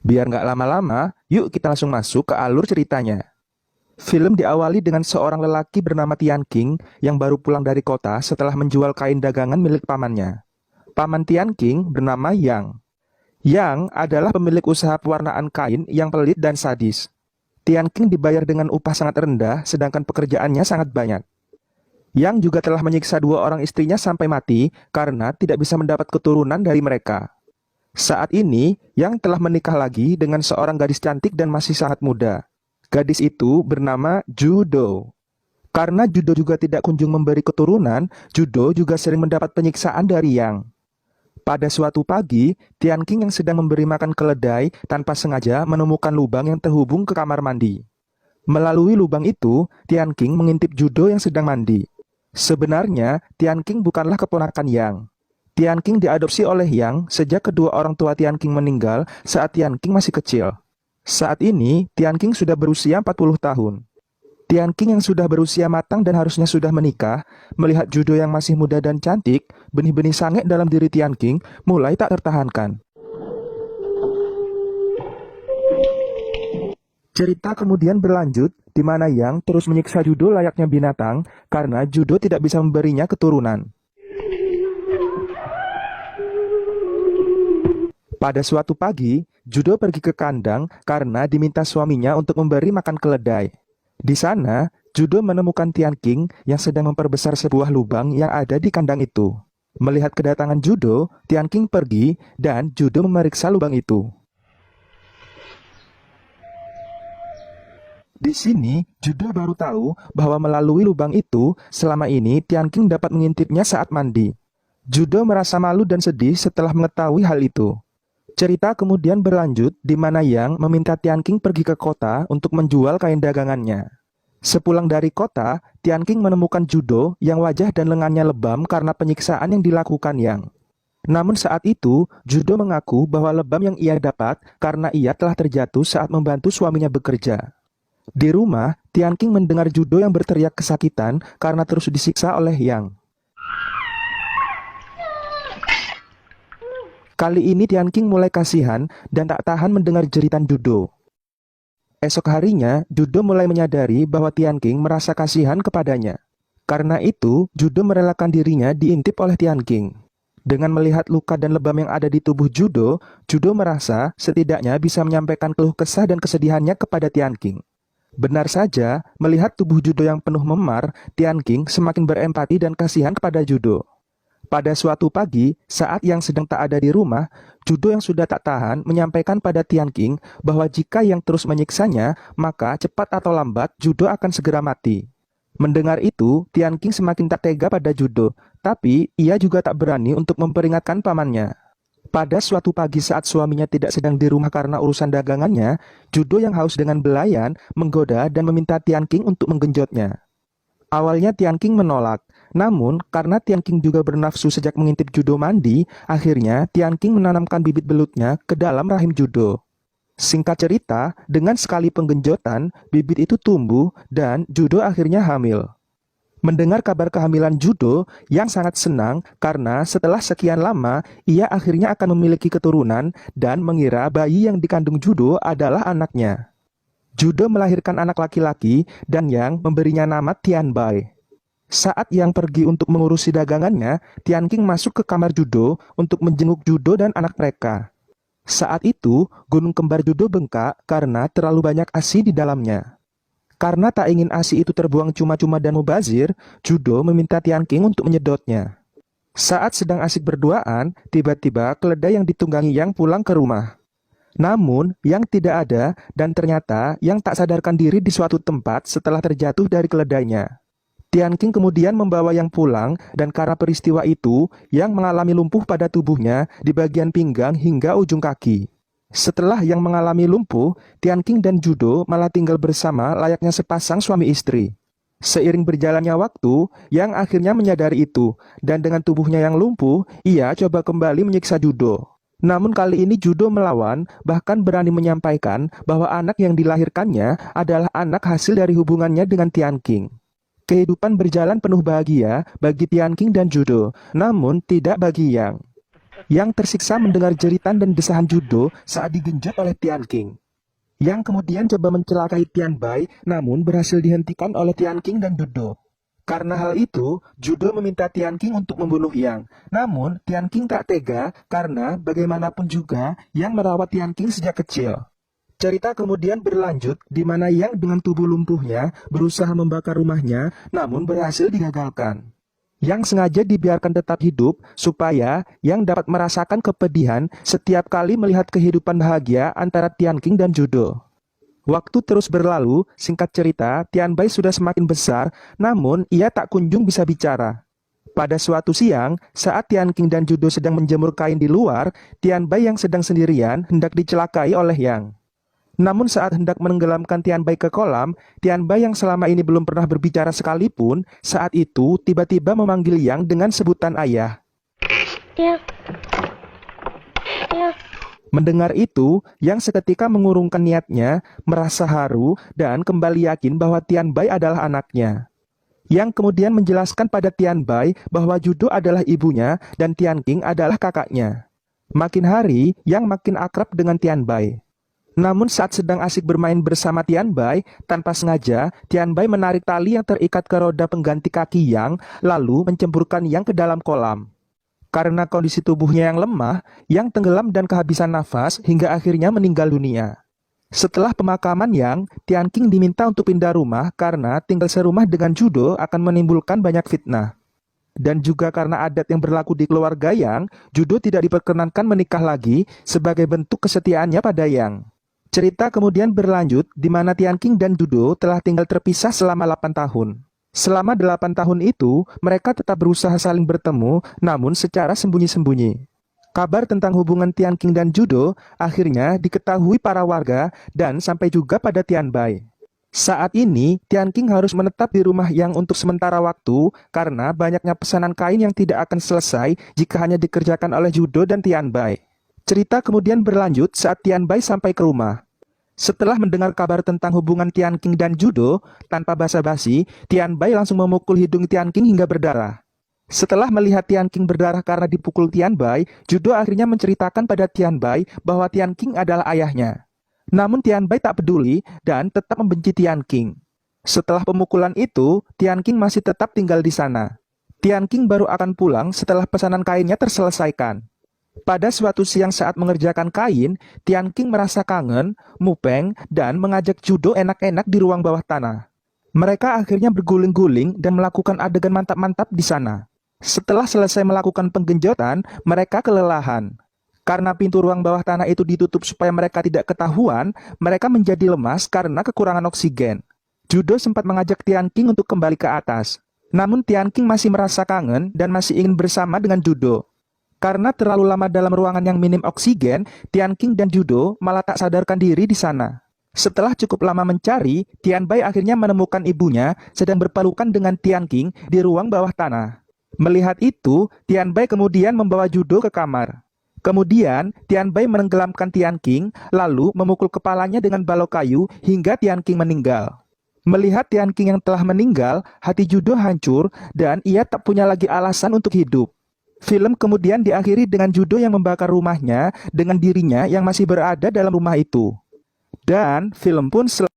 Biar nggak lama-lama, yuk kita langsung masuk ke alur ceritanya. Film diawali dengan seorang lelaki bernama Tian King yang baru pulang dari kota setelah menjual kain dagangan milik pamannya. Paman Tian King bernama Yang. Yang adalah pemilik usaha pewarnaan kain yang pelit dan sadis. Tian King dibayar dengan upah sangat rendah, sedangkan pekerjaannya sangat banyak. Yang juga telah menyiksa dua orang istrinya sampai mati karena tidak bisa mendapat keturunan dari mereka. Saat ini, Yang telah menikah lagi dengan seorang gadis cantik dan masih sangat muda. Gadis itu bernama Judo. Karena Judo juga tidak kunjung memberi keturunan, Judo juga sering mendapat penyiksaan dari Yang. Pada suatu pagi, Tian King yang sedang memberi makan keledai tanpa sengaja menemukan lubang yang terhubung ke kamar mandi. Melalui lubang itu, Tian King mengintip Judo yang sedang mandi. Sebenarnya, Tian King bukanlah keponakan Yang. Tian King diadopsi oleh Yang sejak kedua orang tua Tian King meninggal saat Tian King masih kecil. Saat ini, Tian King sudah berusia 40 tahun. Tian King yang sudah berusia matang dan harusnya sudah menikah, melihat Judo yang masih muda dan cantik, benih-benih sange dalam diri Tian King mulai tak tertahankan. Cerita kemudian berlanjut, di mana Yang terus menyiksa Judo layaknya binatang karena Judo tidak bisa memberinya keturunan. Pada suatu pagi, Judo pergi ke kandang karena diminta suaminya untuk memberi makan keledai. Di sana, Judo menemukan Tian King yang sedang memperbesar sebuah lubang yang ada di kandang itu. Melihat kedatangan Judo, Tian King pergi dan Judo memeriksa lubang itu. Di sini, Judo baru tahu bahwa melalui lubang itu, selama ini Tian King dapat mengintipnya saat mandi. Judo merasa malu dan sedih setelah mengetahui hal itu. Cerita kemudian berlanjut di mana Yang meminta Tian King pergi ke kota untuk menjual kain dagangannya. Sepulang dari kota, Tian King menemukan Judo yang wajah dan lengannya lebam karena penyiksaan yang dilakukan Yang. Namun saat itu, Judo mengaku bahwa lebam yang ia dapat karena ia telah terjatuh saat membantu suaminya bekerja. Di rumah, Tian King mendengar Judo yang berteriak kesakitan karena terus disiksa oleh Yang. Kali ini Tian King mulai kasihan dan tak tahan mendengar jeritan Judo. Esok harinya, Judo mulai menyadari bahwa Tian King merasa kasihan kepadanya. Karena itu, Judo merelakan dirinya diintip oleh Tian King. Dengan melihat luka dan lebam yang ada di tubuh Judo, Judo merasa setidaknya bisa menyampaikan keluh kesah dan kesedihannya kepada Tian King. Benar saja, melihat tubuh Judo yang penuh memar, Tian King semakin berempati dan kasihan kepada Judo. Pada suatu pagi, saat Yang sedang tak ada di rumah, Judo yang sudah tak tahan menyampaikan pada Tian King bahwa jika Yang terus menyiksanya, maka cepat atau lambat Judo akan segera mati. Mendengar itu, Tian King semakin tak tega pada Judo, tapi ia juga tak berani untuk memperingatkan pamannya. Pada suatu pagi saat suaminya tidak sedang di rumah karena urusan dagangannya, Judo yang haus dengan belayan menggoda dan meminta Tian King untuk menggenjotnya. Awalnya Tian King menolak, namun karena Tian King juga bernafsu sejak mengintip Judo mandi, akhirnya Tian King menanamkan bibit belutnya ke dalam rahim Judo. Singkat cerita, dengan sekali penggenjotan, bibit itu tumbuh dan Judo akhirnya hamil. Mendengar kabar kehamilan Judo, Yang sangat senang karena setelah sekian lama, ia akhirnya akan memiliki keturunan dan mengira bayi yang dikandung Judo adalah anaknya. Judo melahirkan anak laki-laki dan Yang memberinya nama Tian Bai. Saat Yang pergi untuk mengurusi dagangannya, Tian King masuk ke kamar Judo untuk menjenguk Judo dan anak mereka. Saat itu, gunung kembar Judo bengkak karena terlalu banyak ASI di dalamnya. Karena tak ingin ASI itu terbuang cuma-cuma dan mubazir, Judo meminta Tian King untuk menyedotnya. Saat sedang asik berduaan, tiba-tiba keledai yang ditunggangi Yang pulang ke rumah. Namun, Yang tidak ada dan ternyata Yang tak sadarkan diri di suatu tempat setelah terjatuh dari keledainya. Tian King kemudian membawa Yang pulang dan karena peristiwa itu, Yang mengalami lumpuh pada tubuhnya di bagian pinggang hingga ujung kaki. Setelah Yang mengalami lumpuh, Tian King dan Judo malah tinggal bersama layaknya sepasang suami istri. Seiring berjalannya waktu, Yang akhirnya menyadari itu dan dengan tubuhnya yang lumpuh, ia coba kembali menyiksa Judo. Namun kali ini Judo melawan, bahkan berani menyampaikan bahwa anak yang dilahirkannya adalah anak hasil dari hubungannya dengan Tian King. Kehidupan berjalan penuh bahagia bagi Tian King dan Judo, namun tidak bagi Yang. yang tersiksa mendengar jeritan dan desahan Judo saat digenjot oleh Tian Qing, yang kemudian coba mencelakai Tian Bai, namun berhasil dihentikan oleh Tian Qing dan Judo. Karena hal itu, Judo meminta Tian Qing untuk membunuh Yang. Namun, Tian Qing tak tega karena bagaimanapun juga Yang merawat Tian Qing sejak kecil. Cerita kemudian berlanjut di mana Yang dengan tubuh lumpuhnya berusaha membakar rumahnya, namun berhasil digagalkan. Yang sengaja dibiarkan tetap hidup supaya Yang dapat merasakan kepedihan setiap kali melihat kehidupan bahagia antara Tian Qing dan Judo. Waktu terus berlalu, singkat cerita, Tian Bai sudah semakin besar, namun ia tak kunjung bisa bicara. Pada suatu siang, saat Tian Qing dan Judo sedang menjemur kain di luar, Tian Bai yang sedang sendirian hendak dicelakai oleh Yang. Namun saat hendak menenggelamkan Tian Bai ke kolam, Tian Bai yang selama ini belum pernah berbicara sekalipun, saat itu tiba-tiba memanggil Yang dengan sebutan ayah. Ya. Mendengar itu, Yang seketika mengurungkan niatnya, merasa haru, dan kembali yakin bahwa Tian Bai adalah anaknya. Yang kemudian menjelaskan pada Tian Bai bahwa Judo adalah ibunya dan Tian Qing adalah kakaknya. Makin hari, Yang makin akrab dengan Tian Bai. Namun saat sedang asik bermain bersama Tian Bai, tanpa sengaja, Tian Bai menarik tali yang terikat ke roda pengganti kaki Yang, lalu mencemburkan Yang ke dalam kolam. Karena kondisi tubuhnya yang lemah, Yang tenggelam dan kehabisan nafas hingga akhirnya meninggal dunia. Setelah pemakaman Yang, Tian Qing diminta untuk pindah rumah karena tinggal serumah dengan Judo akan menimbulkan banyak fitnah. Dan juga karena adat yang berlaku di keluarga Yang, Judo tidak diperkenankan menikah lagi sebagai bentuk kesetiaannya pada Yang. Cerita kemudian berlanjut di mana Tian Qing dan Judo telah tinggal terpisah selama 8 tahun. Selama 8 tahun itu, mereka tetap berusaha saling bertemu, namun secara sembunyi-sembunyi. Kabar tentang hubungan Tian Qing dan Judo akhirnya diketahui para warga dan sampai juga pada Tian Bai. Saat ini, Tian Qing harus menetap di rumah Yang untuk sementara waktu karena banyaknya pesanan kain yang tidak akan selesai jika hanya dikerjakan oleh Judo dan Tian Bai. Cerita kemudian berlanjut saat Tian Bai sampai ke rumah. Setelah mendengar kabar tentang hubungan Tian Qing dan Judo, tanpa basa-basi, Tian Bai langsung memukul hidung Tian Qing hingga berdarah. Setelah melihat Tian Qing berdarah karena dipukul Tian Bai, Judo akhirnya menceritakan pada Tian Bai bahwa Tian Qing adalah ayahnya. Namun Tian Bai tak peduli dan tetap membenci Tian Qing. Setelah pemukulan itu, Tian Qing masih tetap tinggal di sana. Tian Qing baru akan pulang setelah pesanan kainnya terselesaikan. Pada suatu siang saat mengerjakan kain, Tian Qing merasa kangen, mupeng, dan mengajak Judo enak-enak di ruang bawah tanah. Mereka akhirnya berguling-guling dan melakukan adegan mantap-mantap di sana. Setelah selesai melakukan penggenjotan, mereka kelelahan. Karena pintu ruang bawah tanah itu ditutup supaya mereka tidak ketahuan, mereka menjadi lemas karena kekurangan oksigen. Judo sempat mengajak Tian Qing untuk kembali ke atas. Namun Tian Qing masih merasa kangen dan masih ingin bersama dengan Judo. Karena terlalu lama dalam ruangan yang minim oksigen, Tian Qing dan Judo malah tak sadarkan diri di sana. Setelah cukup lama mencari, Tian Bai akhirnya menemukan ibunya sedang berpelukan dengan Tian Qing di ruang bawah tanah. Melihat itu, Tian Bai kemudian membawa Judo ke kamar. Kemudian, Tian Bai menenggelamkan Tian Qing, lalu memukul kepalanya dengan balok kayu hingga Tian Qing meninggal. Melihat Tian Qing yang telah meninggal, hati Judo hancur dan ia tak punya lagi alasan untuk hidup. Film kemudian diakhiri dengan Judo yang membakar rumahnya dengan dirinya yang masih berada dalam rumah itu. Dan film pun selesai.